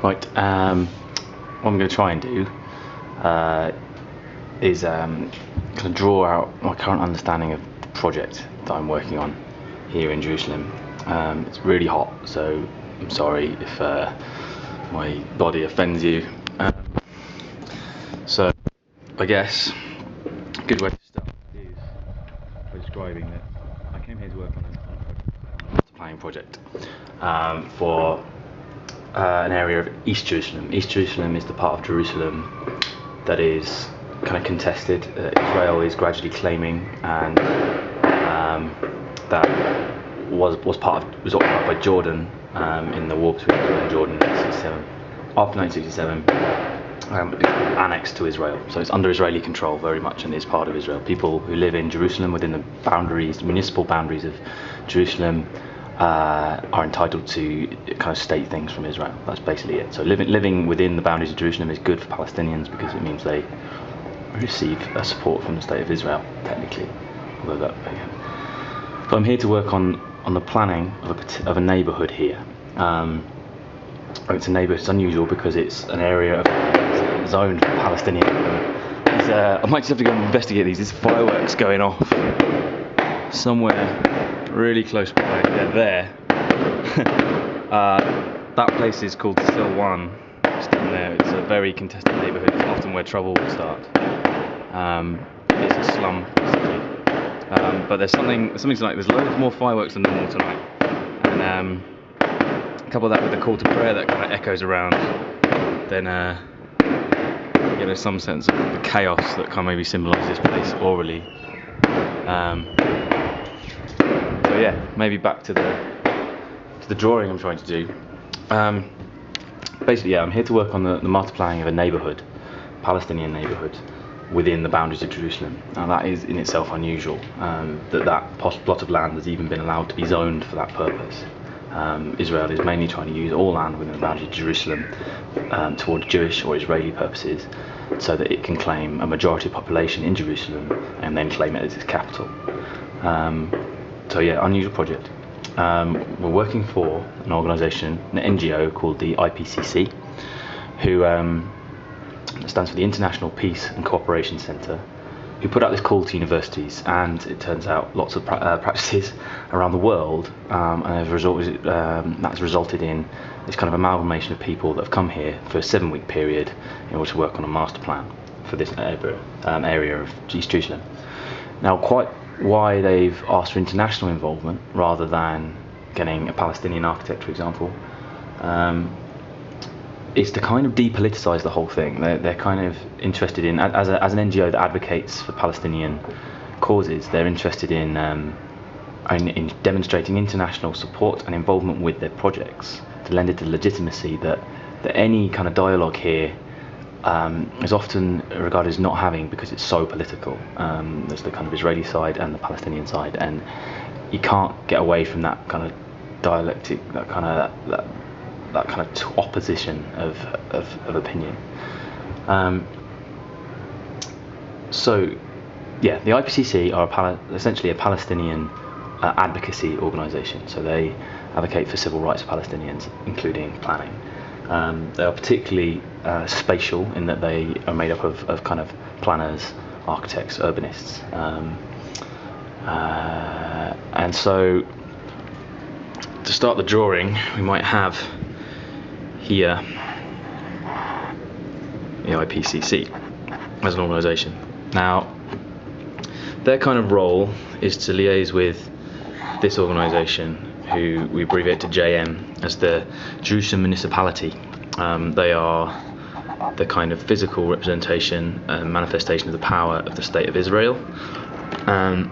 Right, what I'm going to try and do is kind of draw out my current understanding of the project that I'm working on here in Jerusalem. It's really hot, so I'm sorry if my body offends you. So I guess a good way to start is by describing that I came here to work on a planning project for an area of East Jerusalem. East Jerusalem is the part of Jerusalem that is kind of contested. Israel is gradually claiming, and that was occupied by Jordan in the war between Israel and Jordan in 1967. After 1967, it's annexed to Israel, so it's under Israeli control very much, and is part of Israel. People who live in Jerusalem within the boundaries, municipal boundaries of Jerusalem, are entitled to kind of state things from Israel. That's basically it. So living within the boundaries of Jerusalem is good for Palestinians because it means they receive support from the state of Israel, technically. So I'm here to work on the planning of a neighbourhood here. It's a neighbourhood. It's unusual because it's an area zoned for Palestinian. I might just have to go and investigate these. There's fireworks going off somewhere really close by. They're there. That place is called Silwan. It's down there. It's a very contested neighbourhood. It's often where trouble will start. It's a slum, basically. But there's something's like there's loads more fireworks than normal tonight, and couple that with the call to prayer that kind of echoes around, then there's some sense of the chaos that can maybe symbolise this place orally. So yeah, maybe back to the drawing I'm trying to do. Basically, yeah, I'm here to work on the master planning of a neighbourhood, Palestinian neighbourhood, within the boundaries of Jerusalem. Now that is in itself unusual, that plot of land has even been allowed to be zoned for that purpose. Israel is mainly trying to use all land within the boundaries of Jerusalem toward Jewish or Israeli purposes, so that it can claim a majority population in Jerusalem and then claim it as its capital. So yeah, unusual project. We're working for an organisation, an NGO called the IPCC, who stands for the International Peace and Cooperation Centre, who put out this call to universities, and it turns out lots of practices around the world, and that's resulted in this kind of amalgamation of people that have come here for a 7-week period in order to work on a master plan for this area of East Jerusalem. Now, quite why they've asked for international involvement rather than getting a Palestinian architect, for example, is to kind of depoliticize the whole thing. They're kind of interested in, as an NGO that advocates for Palestinian causes, they're interested in demonstrating international support and involvement with their projects to lend it to legitimacy that any kind of dialogue here is often regarded as not having, because it's so political. There's the kind of Israeli side and the Palestinian side, and you can't get away from that kind of dialectic, that kind of opposition of opinion. So yeah, the IPCC are essentially a Palestinian advocacy organisation. So they advocate for civil rights of Palestinians, including planning. They are particularly spatial in that they are made up of kind of planners, architects, urbanists, and so to start the drawing, we might have here the IPCC as an organisation. Now, their kind of role is to liaise with this organisation, who we abbreviate to JM as the Jerusalem Municipality. They are the kind of physical representation and manifestation of the power of the State of Israel, and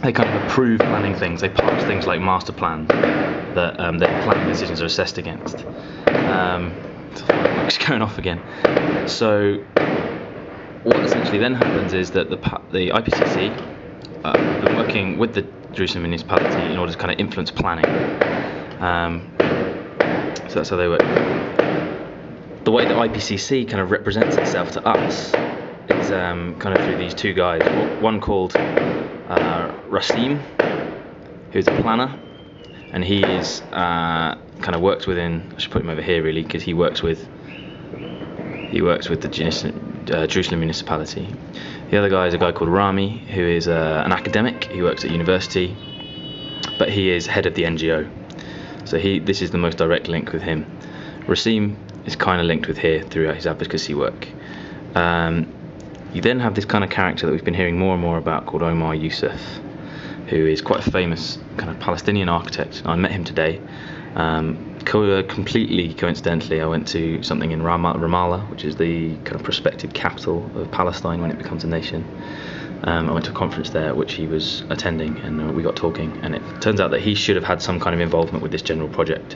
they kind of approve planning things. They pass things like master plans that their planning decisions are assessed against. It's going off again. So what essentially then happens is that the IPCC have been working with the Jerusalem municipality in order to kind of influence planning. So that's how they work. The way that IPCC kind of represents itself to us is kind of through these two guys. One called Rasim, who's a planner, and he is kind of works within. I should put him over here really, because he works with the Jerusalem municipality. The other guy is a guy called Rami, who is an academic. He works at university, but he is head of the NGO. So this is the most direct link with him. Rasim is kind of linked with here through his advocacy work. You then have this kind of character that we've been hearing more and more about called Omar Youssef, who is quite a famous kind of Palestinian architect. I met him today. Completely coincidentally, I went to something in Ramallah, which is the kind of prospective capital of Palestine when it becomes a nation. I went to a conference there which he was attending, and we got talking, and it turns out that he should have had some kind of involvement with this general project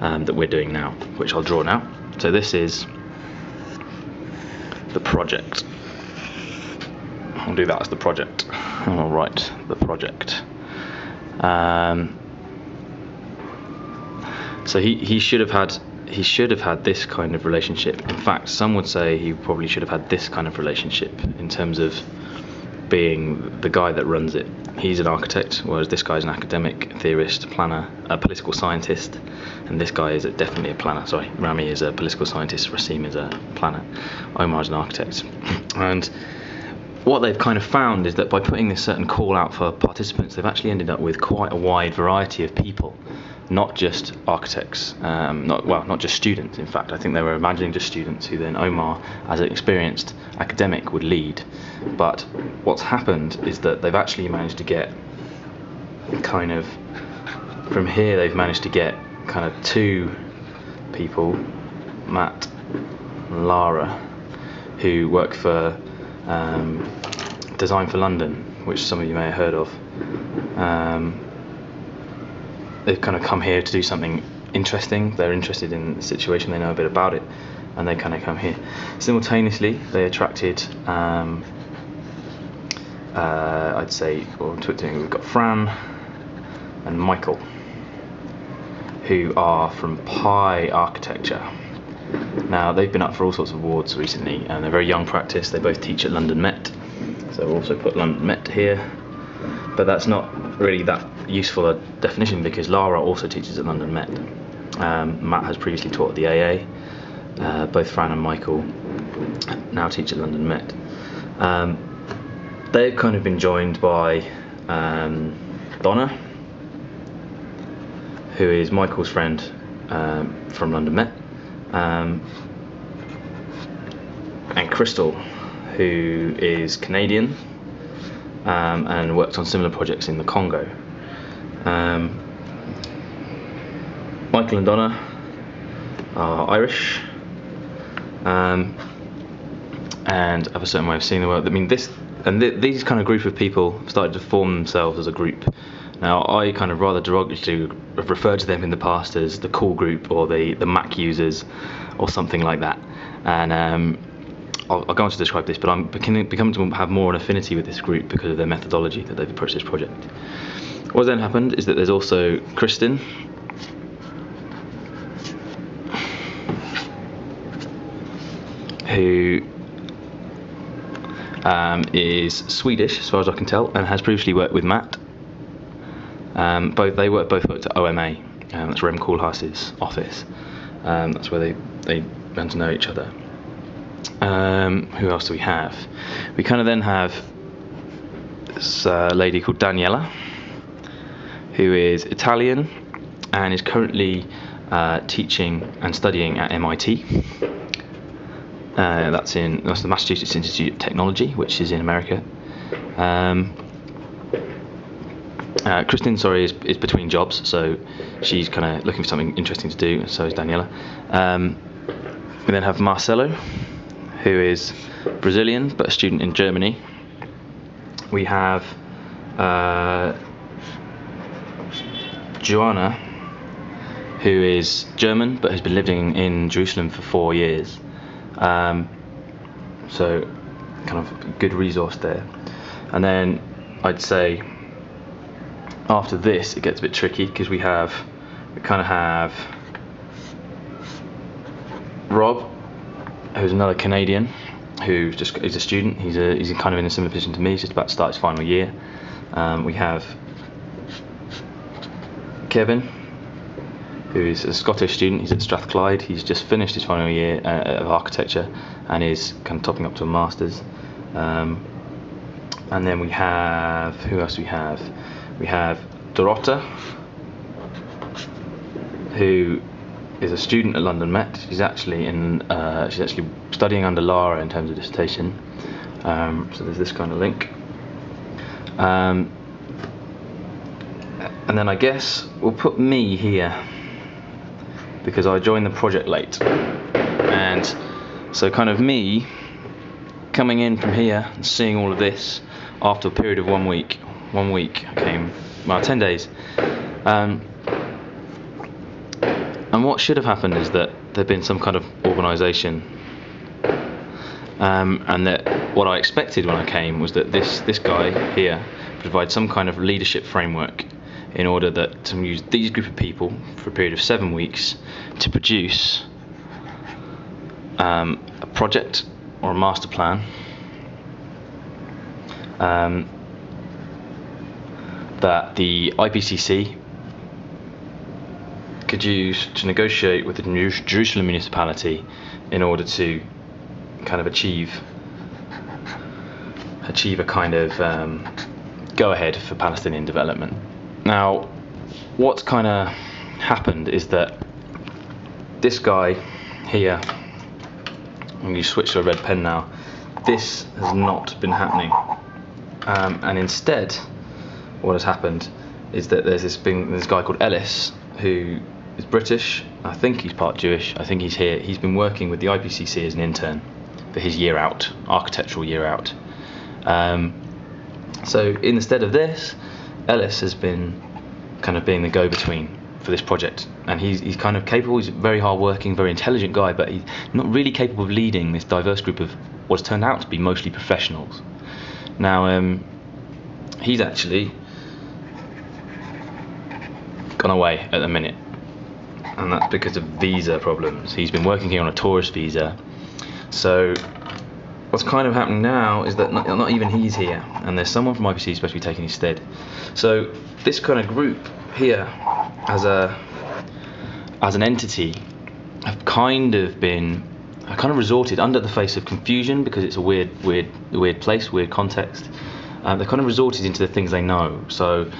that we're doing now, which I'll draw now. So this is the project. I'll do that as the project. I'll write the project. So he should have had this kind of relationship. In fact, some would say he probably should have had this kind of relationship in terms of being the guy that runs it. He's an architect, whereas this guy's an academic, theorist, planner, a political scientist, and this guy is definitely a planner. Sorry, Rami is a political scientist, Rasim is a planner, Omar's an architect. And what they've kind of found is that by putting this certain call out for participants, they've actually ended up with quite a wide variety of people. Not just architects, not just students. In fact, I think they were imagining just students who then Omar, as an experienced academic, would lead. But what's happened is that they've actually managed to get kind of, from here they've managed to get kind of two people, Matt and Lara, who work for Design for London, which some of you may have heard of. They've kind of come here to do something interesting. They're interested in the situation, they know a bit about it, and they kind of come here. Simultaneously, they attracted, I'd say, we've got Fran and Michael, who are from Pi Architecture. Now, they've been up for all sorts of awards recently, and they're very young practice. They both teach at London Met, so we'll also put London Met here. But that's not really that useful a definition, because Lara also teaches at London Met. Matt has previously taught at the AA. Both Fran and Michael now teach at London Met. They've kind of been joined by Donna, who is Michael's friend from London Met, and Crystal, who is Canadian and worked on similar projects in the Congo. Michael and Donna are Irish and have a certain way of seeing the world. I mean, these kind of group of people started to form themselves as a group. Now, I kind of rather derogatorily have referred to them in the past as the cool group, or the Mac users, or something like that. And I'll go on to describe this, but I'm becoming to have more an affinity with this group because of their methodology that they've approached this project. What then happened is that there's also Kristen, who is Swedish, as far as I can tell, and has previously worked with Matt. Both worked at OMA. That's Rem Koolhaas's office. That's where they learn to know each other. Who else do we have? We kind of then have this lady called Daniela, who is Italian and is currently teaching and studying at MIT. That's the Massachusetts Institute of Technology, which is in America. Kristen, is between jobs, so she's kind of looking for something interesting to do. So is Daniela. We then have Marcelo, who is Brazilian but a student in Germany. We have Joanna, who is German but has been living in Jerusalem for 4 years. So kind of good resource there. And then I'd say after this it gets a bit tricky, because we kind of have Rob, who's another Canadian, who is a student. He's kind of in a similar position to me. He's just about to start his final year. We have Kevin, who is a Scottish student. He's at Strathclyde. He's just finished his final year of architecture and is kind of topping up to a master's. And then we have, who else do we have? We have Dorota, who is a student at London Met. She's actually studying under Lara in terms of dissertation. So there's this kind of link. And then I guess we'll put me here because I joined the project late, and so kind of me coming in from here and seeing all of this after a period of 1 week. 1 week I came, well, 10 days. And what should have happened is that there'd been some kind of organisation, and that what I expected when I came was that this guy here provide some kind of leadership framework in order that to use these group of people for a period of 7 weeks to produce a project or a master plan that the IPCC could use to negotiate with the Jerusalem municipality in order to kind of achieve a kind of go ahead for Palestinian development. Now, what's kind of happened is that this guy here, I'm going to switch to a red pen now, this has not been happening, and instead what has happened is that there's this guy called Ellis who is British. I think he's part Jewish. I think he's here. He's been working with the IPCC as an intern for his year out, architectural year out. So instead of this, Ellis has been kind of being the go-between for this project, and he's kind of capable. He's a very hard-working, very intelligent guy, but he's not really capable of leading this diverse group of what's turned out to be mostly professionals. Now, he's actually gone away at the minute, and that's because of visa problems. He's been working here on a tourist visa. So what's kind of happening now is that not even he's here, and there's someone from IPC supposed to be taking his stead. So this kind of group here, as an entity, have kind of resorted, under the face of confusion, because it's a weird place, weird context. They kind of resorted into the things they know. So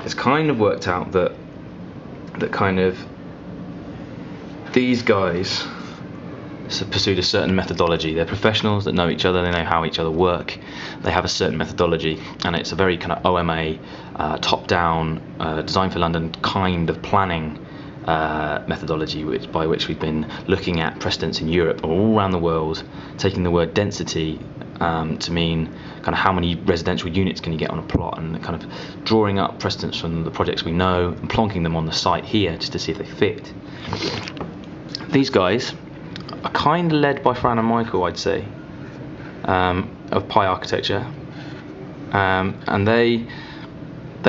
it's kind of worked out that kind of these guys pursued a certain methodology. They're professionals that know each other, they know how each other work, they have a certain methodology, and it's a very kind of OMA, top-down, Design for London kind of planning methodology, by which we've been looking at precedents in Europe all around the world, taking the word density to mean kind of how many residential units can you get on a plot, and kind of drawing up precedents from the projects we know and plonking them on the site here just to see if they fit. These guys are kind of led by Fran and Michael, I'd say, of Pi Architecture, and they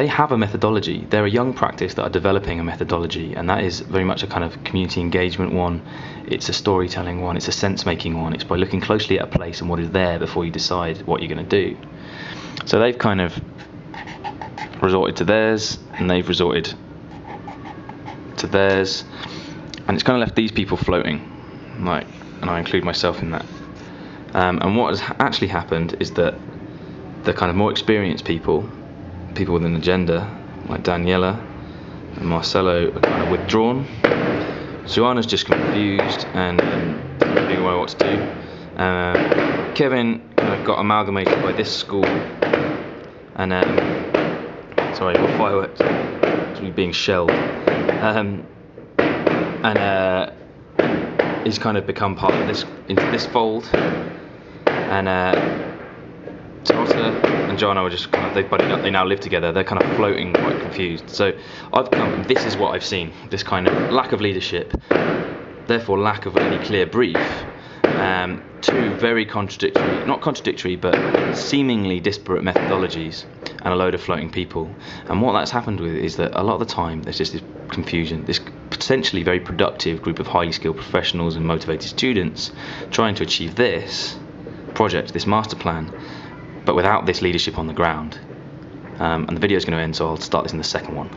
have a methodology. They're a young practice that are developing a methodology, and that is very much a kind of community engagement one. It's a storytelling one, it's a sense-making one. It's by looking closely at a place and what is there before you decide what you're going to do. So they've kind of resorted to theirs, and they've resorted to theirs, and it's kind of left these people floating, and I include myself in that. And what has actually happened is that the kind of more experienced people with an agenda, like Daniela and Marcelo, are kind of withdrawn. Joanna's just confused and doesn't really know what to do. Kevin kind of got amalgamated by this school, and sorry, got fireworks. It's being shelled, and he's kind of become part of this, into this fold, and Tarota and Joanna are just kind of, they now live together. They're kind of floating, quite confused. So I've come, this is what I've seen, this kind of lack of leadership, therefore lack of any clear brief, two very not contradictory, but seemingly disparate methodologies, and a load of floating people. And what that's happened with is that a lot of the time there's just this confusion, this potentially very productive group of highly skilled professionals and motivated students trying to achieve this project, this master plan, but without this leadership on the ground. And the video is going to end, so I'll start this in the second one.